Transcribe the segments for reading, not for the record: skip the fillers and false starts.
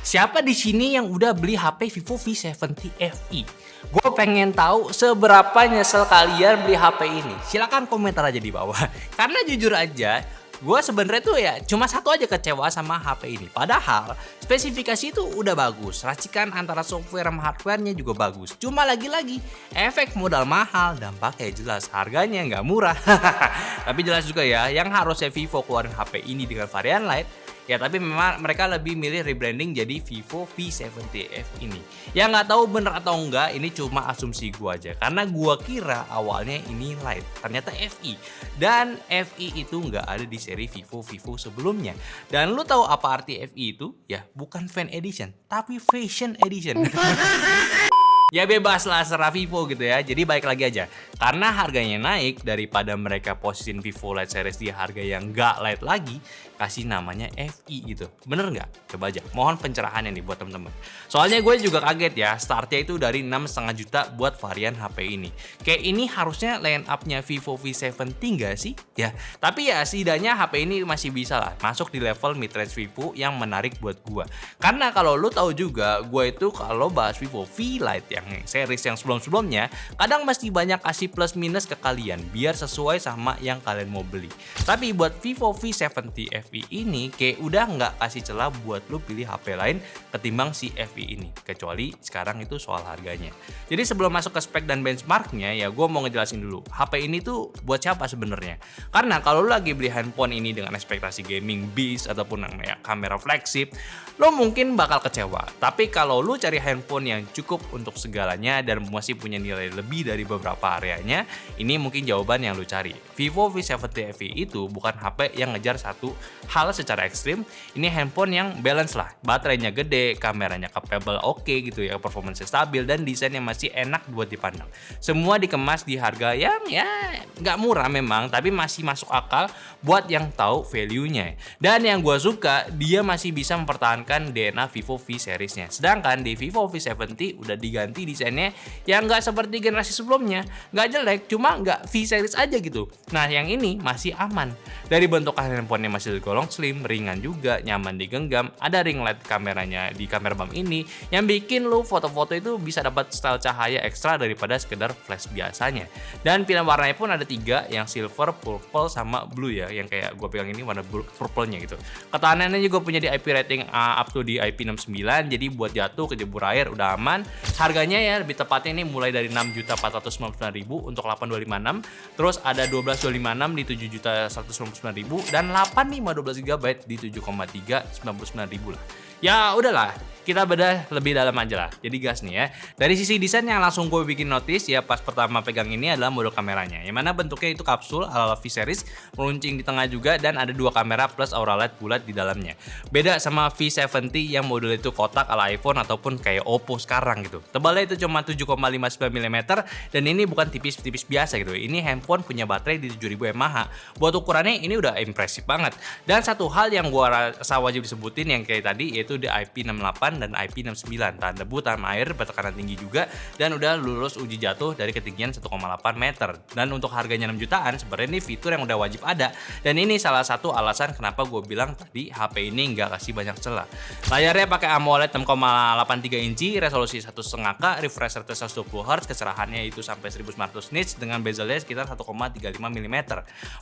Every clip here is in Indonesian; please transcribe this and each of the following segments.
Siapa di sini yang udah beli HP Vivo V70 FE? Gue pengen tahu seberapa nyesel kalian beli HP ini. Silahkan komentar aja di bawah. Karena jujur aja, gue sebenarnya tuh ya cuma satu aja kecewa sama HP ini. Padahal spesifikasi itu udah bagus, racikan antara software sama hardwarenya juga bagus. Cuma lagi-lagi efek modal mahal, dampaknya jelas harganya nggak murah. Tapi jelas juga ya, yang harusnya Vivo keluarin HP ini dengan varian Lite. Ya tapi memang mereka lebih milih rebranding jadi Vivo V70F ini. Ya nggak tahu bener atau enggak, ini cuma asumsi gua aja. Karena gua kira awalnya ini Lite, ternyata FE. Dan FE itu nggak ada di seri Vivo sebelumnya. Dan lu tahu apa arti FE itu? Ya bukan Fan Edition, tapi Fashion Edition. Ya bebas lah, serah Vivo gitu ya. Jadi baik lagi aja, karena harganya naik, daripada mereka posisiin Vivo Lite series di harga yang nggak Lite lagi, kasih namanya FE gitu. Bener nggak? Coba aja, mohon pencerahannya nih buat temen-temen. Soalnya gue juga kaget ya, startnya itu dari 6,5 juta buat varian HP ini. Kayak ini harusnya line up-nya Vivo V70 nggak sih? Ya, tapi ya setidaknya HP ini masih bisa lah masuk di level mid-range Vivo yang menarik buat gue. Karena kalau lu tahu juga, gue itu kalau bahas Vivo V Lite yang series yang sebelum-sebelumnya, kadang masih banyak kasih plus minus ke kalian biar sesuai sama yang kalian mau beli. Tapi buat Vivo V70 FE ini kayak udah nggak kasih celah buat lu pilih HP lain ketimbang si FE ini, kecuali sekarang itu soal harganya. Jadi sebelum masuk ke spek dan benchmarknya, ya gue mau ngejelasin dulu HP ini tuh buat siapa sebenarnya. Karena kalau lu lagi beli handphone ini dengan ekspektasi gaming beast ataupun yang kamera flagship, lo mungkin bakal kecewa. Tapi kalau lu cari handphone yang cukup untuk segalanya dan masih punya nilai lebih dari beberapa areanya, ini mungkin jawaban yang lu cari. Vivo V70 FE itu bukan HP yang ngejar satu hal secara ekstrim. Ini handphone yang balance lah, baterainya gede, kameranya capable oke gitu ya, performance stabil, dan desainnya masih enak buat dipandang. Semua dikemas di harga yang ya nggak murah memang, tapi masih masuk akal buat yang tahu value-nya. Dan yang gue suka, dia masih bisa mempertahankan DNA Vivo V seriesnya. Sedangkan di Vivo V70 udah diganti desainnya yang nggak seperti generasi sebelumnya. Nggak jelek, cuma nggak V series aja gitu. Nah yang ini masih aman. Dari bentukan handphonenya masih tergolong slim, ringan juga, nyaman digenggam. Ada ring light kameranya di kamera bump ini yang bikin lu foto-foto itu bisa dapat style cahaya ekstra daripada sekedar flash biasanya. Dan pilihan warnanya pun ada 3, yang silver, purple, sama blue ya. Yang kayak gue pegang ini warna purple-nya gitu. Ketahanannya juga punya di IP rating up to di IP69, jadi buat jatuh, kejebur air udah aman. Harganya ya lebih tepatnya ini mulai dari 6.499.000 untuk 8256, terus ada 12.256 di 7.199.000, dan 8512 GB di 7.399.000 lah. Ya udahlah, kita bedah lebih dalam aja lah. Jadi gas nih ya. Dari sisi desain yang langsung gue bikin notice ya pas pertama pegang ini adalah mode kameranya. Yang mana bentuknya itu kapsul ala V series, meluncing di tengah juga, dan ada 2 kamera plus aura LED bulat di dalamnya. Beda sama V70 yang model itu kotak ala iPhone ataupun kayak Oppo sekarang gitu. Tebalnya itu cuma 7,59 mm, dan ini bukan tipis-tipis biasa gitu. Ini handphone punya baterai di 7000 mAh. Buat ukurannya ini udah impresif banget. Dan satu hal yang gue rasa wajib disebutin yang kayak tadi, yaitu di IP68 dan IP69, tahan debu, tahan air, bertekanan tinggi juga, dan udah lulus uji jatuh dari ketinggian 1,8 meter. Dan untuk harganya 6 jutaan, sebenarnya ini fitur yang udah wajib ada, dan ini salah satu alasan kenapa gue bilang tadi HP ini nggak kasih banyak celah. Layarnya pakai AMOLED 6,83 inci, resolusi 1,5K, refresh rate 120 Hz, kecerahannya itu sampai 1900 nits dengan bezelnya sekitar 1,35 mm.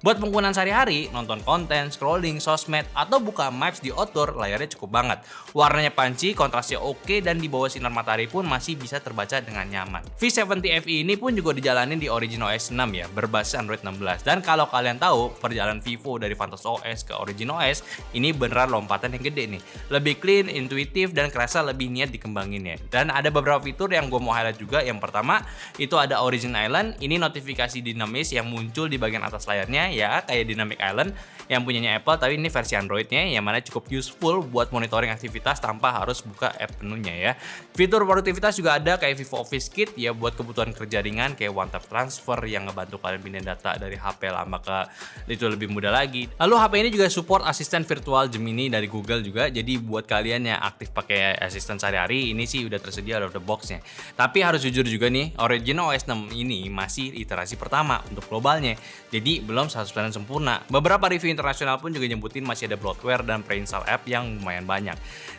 Buat penggunaan sehari-hari, nonton konten, scrolling, sosmed, atau buka maps di outdoor, layarnya cukup banget. Warnanya panci, kontrasnya oke, dan di bawah sinar matahari pun masih bisa terbaca dengan nyaman. V70 FE ini pun juga dijalanin di Origin OS 6 ya, berbasis Android 16. Dan kalau kalian tahu perjalanan Vivo dari Phantom OS ke Origin OS, ini beneran lompatan yang gede nih. Lebih clean, intuitif, dan kerasa lebih niat dikembanginnya. Dan ada beberapa fitur yang gue mau highlight juga. Yang pertama, itu ada Origin Island. Ini notifikasi dinamis yang muncul di bagian atas layarnya ya, kayak Dynamic Island yang punyanya Apple, tapi ini versi Androidnya, yang mana cukup useful buat monitoring aktivitas tanpa harus buka app penuhnya ya. Fitur produktivitas juga ada kayak Vivo Office Kit ya, buat kebutuhan kerja ringan kayak one tap transfer yang ngebantu kalian pindah data dari HP lama ke itu lebih mudah lagi. Lalu HP ini juga support asisten virtual Gemini dari Google juga, jadi buat kalian yang aktif pakai asisten sehari-hari, ini sih udah tersedia out of the box-nya. Tapi harus jujur juga nih, Origin OS 6 ini masih iterasi pertama untuk globalnya, jadi belum 100% sempurna. Beberapa review internasional pun juga nyebutin masih ada bloatware dan pre-install app yang lumayan banyak.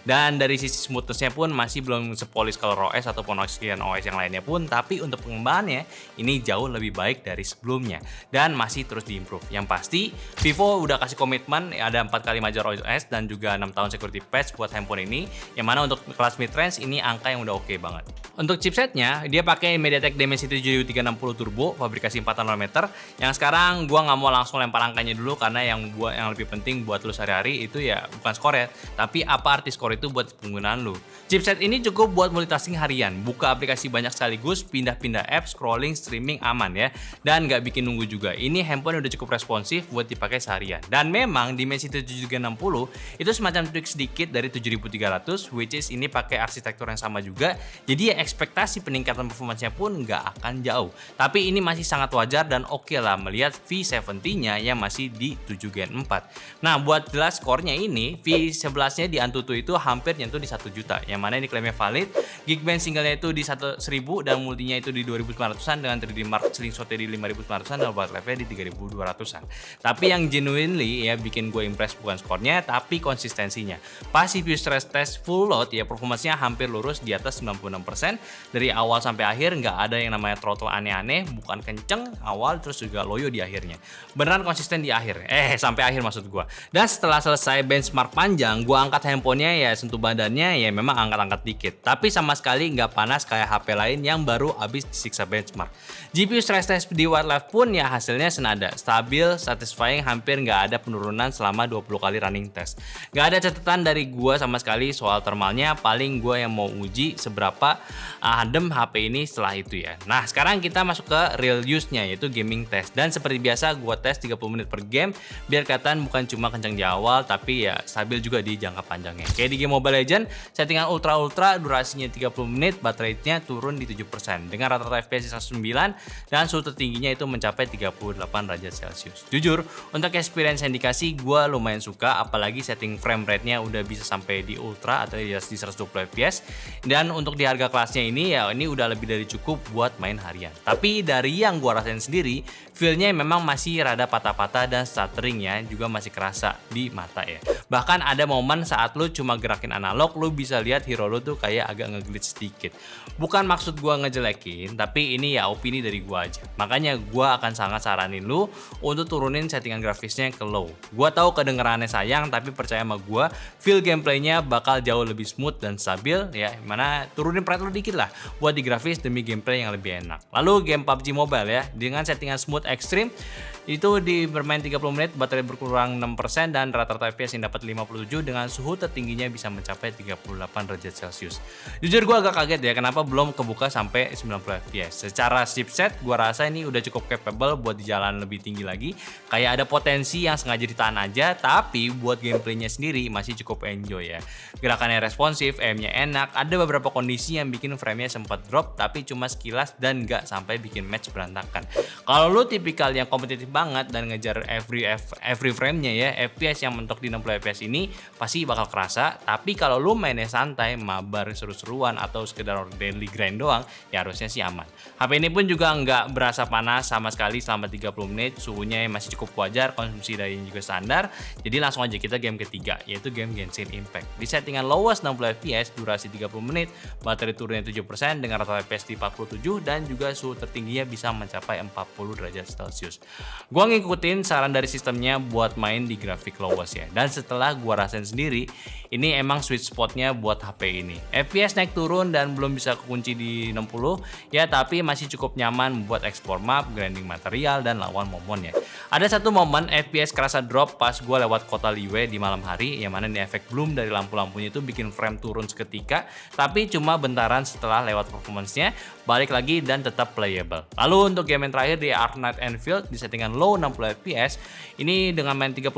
Dan dari sisi smoothness-nya pun masih belum sepolis Color OS ataupun Oxygen OS yang lainnya pun, tapi untuk pengembangannya ini jauh lebih baik dari sebelumnya dan masih terus diimprove. Yang pasti Vivo udah kasih komitmen ada 4 kali major OS dan juga 6 tahun security patch buat handphone ini, yang mana untuk kelas mid range ini angka yang udah oke banget. Untuk chipsetnya, dia pakai MediaTek Dimensity 7360 Turbo, fabrikasi 4 nanometer. Yang sekarang gua nggak mau langsung lempar angkanya dulu karena yang lebih penting buat lu sehari-hari itu ya bukan skor ya, tapi apa arti skor itu buat penggunaan lu. Chipset ini cukup buat multitasking harian, buka aplikasi banyak sekaligus, pindah-pindah app, scrolling, streaming aman ya, dan nggak bikin nunggu juga. Ini handphone udah cukup responsif buat dipakai seharian. Dan memang Dimensity 7360 itu semacam tweak sedikit dari 7300, which is ini pakai arsitektur yang sama juga. Jadi ya ekspektasi peningkatan performanya pun nggak akan jauh. Tapi ini masih sangat wajar dan oke lah melihat V70-nya yang masih di 7 Gen 4. Nah, buat jelas skornya ini, V11-nya di Antutu itu hampir nyentuh di 1 juta, yang mana ini klaimnya valid. Geekbench singlenya itu di 1000 dan multinya itu di 2900-an dengan 3D Mark slingshotnya di 5900-an dan buat live-nya di 3200-an. Tapi yang genuinely ya bikin gue impress bukan skornya, tapi konsistensinya. Pas CPU stress test full load ya performanya hampir lurus di atas 96%. Dari awal sampai akhir nggak ada yang namanya throttle aneh-aneh, bukan kenceng awal terus juga loyo di akhirnya. Beneran konsisten di akhir, sampai akhir maksud gua. Dan setelah selesai benchmark panjang, gua angkat handphonenya ya sentuh badannya ya memang angkat-angkat dikit. Tapi sama sekali nggak panas kayak HP lain yang baru habis disiksa benchmark. GPU stress test di wildlife pun ya hasilnya senada, stabil, satisfying, hampir nggak ada penurunan selama 20 kali running test. Nggak ada catatan dari gua sama sekali soal thermalnya, paling gua yang mau uji seberapa adem HP ini setelah itu ya. Nah, sekarang kita masuk ke real use-nya yaitu gaming test. Dan seperti biasa gua tes 30 menit per game biar kelihatan bukan cuma kencang di awal tapi ya stabil juga di jangka panjangnya. Kayak di game Mobile Legends, settingan ultra durasinya 30 menit, baterai rate-nya turun di 7% dengan rata-rata FPS 109 dan suhu tertingginya itu mencapai 38 derajat Celcius. Jujur, untuk experience yang dikasih gua lumayan suka, apalagi setting frame rate-nya udah bisa sampai di ultra atau di 120 FPS. Dan untuk di harga kelasnya ini ya ini udah lebih dari cukup buat main harian. Tapi dari yang gua rasain sendiri, feel-nya memang masih rada patah-patah dan stutteringnya juga masih kerasa di mata ya. Bahkan ada momen saat lu cuma gerakin analog, lu bisa lihat hero lu tuh kayak agak ngeglitch sedikit. Bukan maksud gua ngejelekin, tapi ini ya opini dari gua aja. Makanya gua akan sangat saranin lu untuk turunin settingan grafisnya ke low. Gua tahu kedengerannya sayang, tapi percaya sama gua, feel gameplaynya bakal jauh lebih smooth dan stabil ya. Mana turunin pride lu dikit lah buat di grafis demi gameplay yang lebih enak. Lalu game PUBG Mobile ya, dengan settingan smooth extreme itu di bermain 30 menit baterai berkurang 6% dan rata-rata FPS yang dapat 57 dengan suhu tertingginya bisa mencapai 38 derajat Celcius. Jujur gue agak kaget ya kenapa belum kebuka sampai 90 FPS. Secara chipset gue rasa ini udah cukup capable buat di jalan lebih tinggi lagi. Kayak ada potensi yang sengaja ditahan aja, tapi buat gameplaynya sendiri masih cukup enjoy ya. Gerakannya responsif, aimnya enak, ada beberapa kondisi yang bikin framenya sempat drop tapi cuma sekilas dan gak sampai bikin match berantakan. Kalau lu tipikal yang kompetitif banget dan ngejar every frame-nya ya, FPS yang mentok di 60 FPS ini pasti bakal kerasa. Tapi kalau lu mainnya santai, mabar seru-seruan atau sekedar daily grind doang, ya harusnya sih aman. HP ini pun juga nggak berasa panas sama sekali selama 30 menit, suhunya masih cukup wajar, konsumsi dayanya juga standar. Jadi langsung aja kita game ketiga, yaitu game Genshin Impact. Di settingan lowest 60 FPS, durasi 30 menit, baterai turunnya 7% dengan rata FPS di 47 dan juga suhu tertingginya bisa mencapai 40 derajat Celcius. Gua ngikutin saran dari sistemnya buat main di grafik lowest ya. Dan setelah gua rasain sendiri, ini emang sweet spotnya buat HP ini. FPS naik turun dan belum bisa kekunci di 60 ya, tapi masih cukup nyaman buat ekspor map, grinding material dan lawan momon ya. Ada satu momen FPS kerasa drop pas gua lewat kota Liyue di malam hari, yang mana nih efek bloom dari lampu-lampunya itu bikin frame turun seketika, tapi cuma bentaran setelah lewat performance-nya, balik lagi dan tetap playable. Lalu untuk game yang terakhir di Ark Knight Enfield di settingan low 60 FPS, ini dengan main 30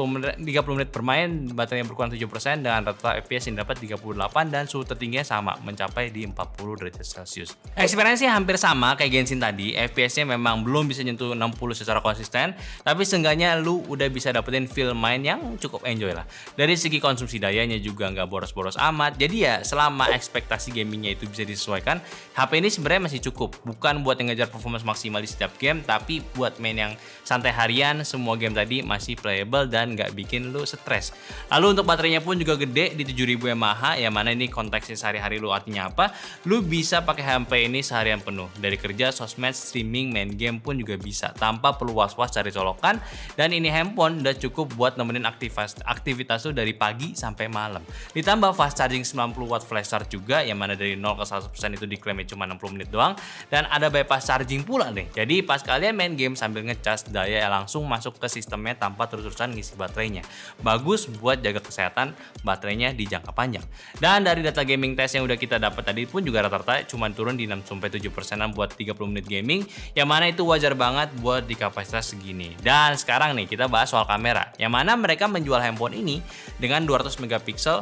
menit bermain, baterainya berkurang 7% dengan rata FPS yang dapat 38 dan suhu tertingginya sama mencapai di 40 derajat Celcius. Experience-nya hampir sama kayak Genshin tadi, FPS-nya memang belum bisa nyentuh 60 secara konsisten, tapi seenggaknya lu udah bisa dapetin feel main yang cukup enjoy lah. Dari segi konsumsi dayanya juga nggak boros-boros amat, jadi ya selama ekspektasi gamingnya itu bisa disesuaikan, HP ini sebenarnya masih cukup. Bukan buat yang ngejar performance maksimal di setiap game, tapi buat buat main yang santai harian, semua game tadi masih playable dan nggak bikin lu stres. Lalu untuk baterainya pun juga gede di 7000 mAh, yang mana ini konteksnya sehari-hari lu artinya apa? Lu bisa pakai HP ini seharian penuh. Dari kerja, sosmed, streaming, main game pun juga bisa tanpa perlu was-was cari colokan. Dan ini handphone udah cukup buat nemenin aktivitas lu dari pagi sampai malam. Ditambah fast charging 90 watt flash charge juga, yang mana dari 0 ke 100% itu diklaimnya cuma 60 menit doang. Dan ada bypass charging pula nih. Jadi pas kalian main game sambil ngecas, daya langsung masuk ke sistemnya tanpa terus-terusan ngisi baterainya. Bagus buat jaga kesehatan baterainya di jangka panjang. Dan dari data gaming test yang udah kita dapat tadi pun juga rata-rata cuma turun di 6-7%an buat 30 menit gaming, yang mana itu wajar banget buat di kapasitas segini. Dan sekarang nih kita bahas soal kamera, yang mana mereka menjual handphone ini dengan 200 megapiksel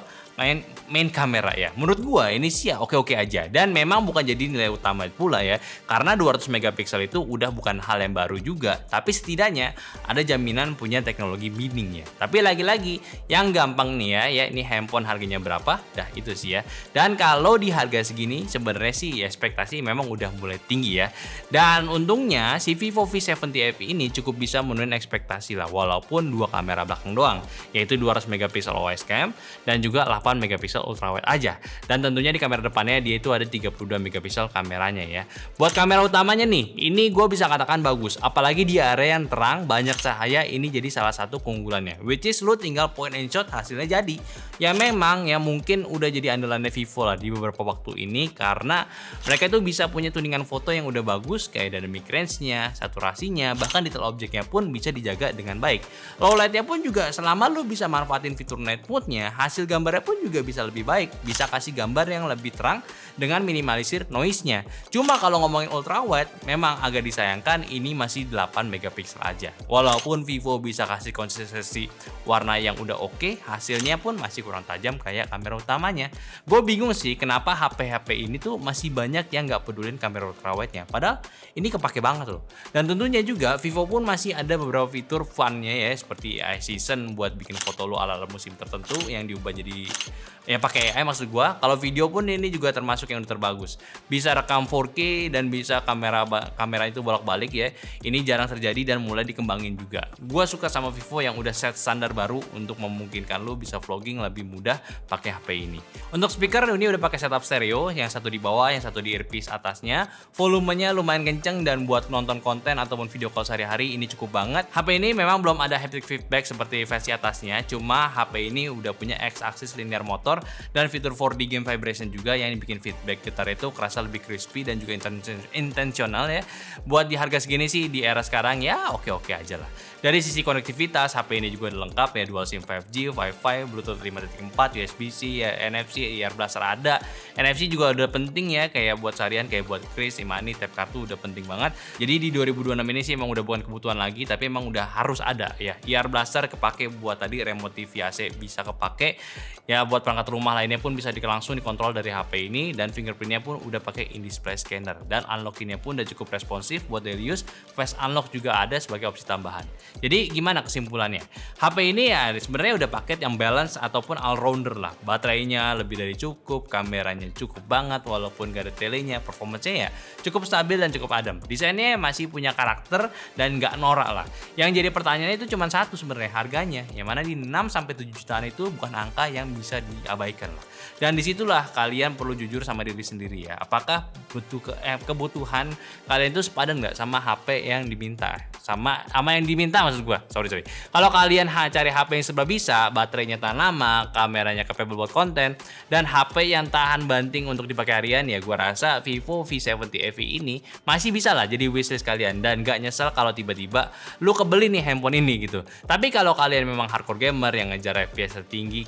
main kamera ya. Menurut gua ini sih ya oke-oke aja, dan memang bukan jadi nilai utama pula ya, karena 200 megapiksel itu udah bukan hal yang baru juga, tapi setidaknya ada jaminan punya teknologi beaming ya. Tapi lagi-lagi yang gampang nih ya ini handphone harganya berapa? Dah itu sih ya. Dan kalau di harga segini sebenarnya sih ekspektasi memang udah mulai tinggi ya. Dan untungnya si Vivo V70 FE ini cukup bisa memenuhi ekspektasi lah, walaupun dua kamera belakang doang, yaitu 200 megapiksel OIS cam dan juga 8 megapiksel ultrawide aja. Dan tentunya di kamera depannya dia itu ada 32 megapiksel kameranya ya. Buat kamera utamanya nih, ini gue bisa katakan bagus. Apalagi di area yang terang, banyak cahaya, ini jadi salah satu keunggulannya. Which is lu tinggal point and shot hasilnya jadi. Ya memang ya mungkin udah jadi andalannya Vivo lah di beberapa waktu ini, karena mereka itu bisa punya tuningan foto yang udah bagus kayak dynamic range-nya, saturasinya, bahkan detail objeknya pun bisa dijaga dengan baik. Low light-nya pun juga selama lu bisa manfaatin fitur night mode-nya, hasil gambarnya pun juga bisa lebih baik, bisa kasih gambar yang lebih terang dengan minimalisir noise-nya. Cuma kalau ngomongin ultrawide, memang agak disayangkan ini masih 8 megapiksel aja. Walaupun Vivo bisa kasih konsistensi warna yang udah oke, hasilnya pun masih kurang tajam kayak kamera utamanya. Gue bingung sih kenapa HP-HP ini tuh masih banyak yang nggak pedulin kamera ultrawide-nya, padahal ini kepake banget loh. Dan tentunya juga Vivo pun masih ada beberapa fitur fun-nya ya, seperti AI Season buat bikin foto lo ala musim tertentu yang diubah jadi ya pakai AI. Maksud gua kalau video pun ini juga termasuk yang terbagus, bisa rekam 4K dan bisa kamera itu bolak-balik ya. Ini jarang terjadi dan mulai dikembangin juga. Gua suka sama Vivo yang udah set standar baru untuk memungkinkan lu bisa vlogging lebih mudah pakai HP ini. Untuk speaker ini udah pakai setup stereo, yang satu di bawah, yang satu di earpiece atasnya. Volumenya lumayan kenceng dan buat nonton konten ataupun video call sehari-hari ini cukup banget. HP ini memang belum ada haptic feedback seperti versi atasnya, cuma HP ini udah punya X-axis linear motor dan fitur 4D game vibration juga yang bikin feedback getar itu kerasa lebih crispy dan juga intensional ya. Buat di harga segini sih di era sekarang ya oke-oke aja lah. Dari sisi konektivitas, HP ini juga lengkap ya, dual SIM 5G, Wi-Fi, Bluetooth 5.4, USB-C, ya, NFC, ear blaster ada. NFC juga udah penting ya, kayak buat seharian, kayak buat kris, e-money, tap kartu udah penting banget. Jadi di 2026 ini sih emang udah bukan kebutuhan lagi, tapi emang udah harus ada ya. Ear blaster kepake buat tadi remote TV AC bisa kepake. Ya buat perangkat rumah lainnya pun bisa langsung dikontrol dari HP ini, dan fingerprintnya pun udah pakai in-display scanner, dan unlocking-nya pun udah cukup responsif buat daily use. Face unlock juga ada sebagai opsi tambahan. Jadi gimana kesimpulannya? HP ini ya sebenarnya udah paket yang balance ataupun all rounder lah. Baterainya lebih dari cukup, kameranya cukup banget walaupun gak ada telenya, performance-nya ya cukup stabil dan cukup adem. Desainnya masih punya karakter dan gak norak lah. Yang jadi pertanyaannya itu cuma satu sebenarnya, harganya. Yang mana di 6-7 jutaan itu bukan angka yang bisa diabaikan lah. Dan disitulah kalian perlu jujur sama diri sendiri ya. Apakah kebutuhan kalian itu sepadan nggak sama HP yang diminta? Sama yang diminta maksud gue. Sorry. Kalau kalian cari HP yang serba bisa, baterainya tahan lama, kameranya capable buat konten, dan HP yang tahan banting untuk dipakai harian, ya gue rasa Vivo V70 FE ini masih bisa lah jadi wishlist kalian, dan gak nyesel kalau tiba-tiba lu kebeli nih handphone ini gitu. Tapi kalau kalian memang hardcore gamer yang ngejar FPS tertinggi,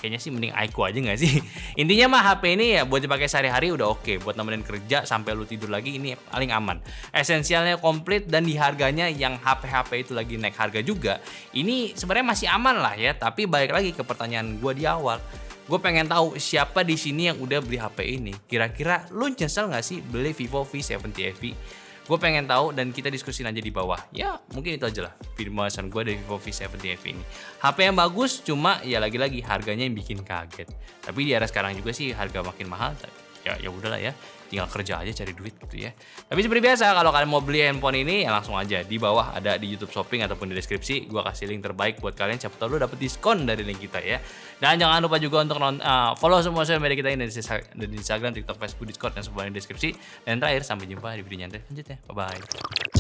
kayaknya sih mending iQOO aja gak sih? Intinya mah HP ini ya buat dipakai sehari-hari udah oke. Buat nemenin kerja sampai lu tidur lagi ini paling aman. Esensialnya komplit, dan di harganya yang HP-HP itu lagi naik harga juga, ini sebenarnya masih aman lah ya. Tapi balik lagi ke pertanyaan gue di awal. Gue pengen tahu siapa di sini yang udah beli HP ini. Kira-kira lu nyesel gak sih beli Vivo V70 FE? Gue pengen tahu dan kita diskusin aja di bawah. Ya mungkin itu aja lah pembahasan gue dari Vivo V70 FE ini. HP yang bagus, cuma ya lagi-lagi harganya yang bikin kaget. Tapi di era sekarang juga sih harga makin mahal. Ya udahlah ya. tinggal kerja aja cari duit gitu ya. Tapi seperti biasa kalau kalian mau beli handphone ini ya langsung aja di bawah ada di YouTube Shopping ataupun di deskripsi gue kasih link terbaik buat kalian, siapa tahu lu dapet diskon dari link kita ya. Dan jangan lupa juga untuk follow semua sosial media kita ini di Instagram, TikTok, Facebook, Discord dan semua di deskripsi. Dan terakhir sampai jumpa di video nyantai selanjutnya. Bye bye.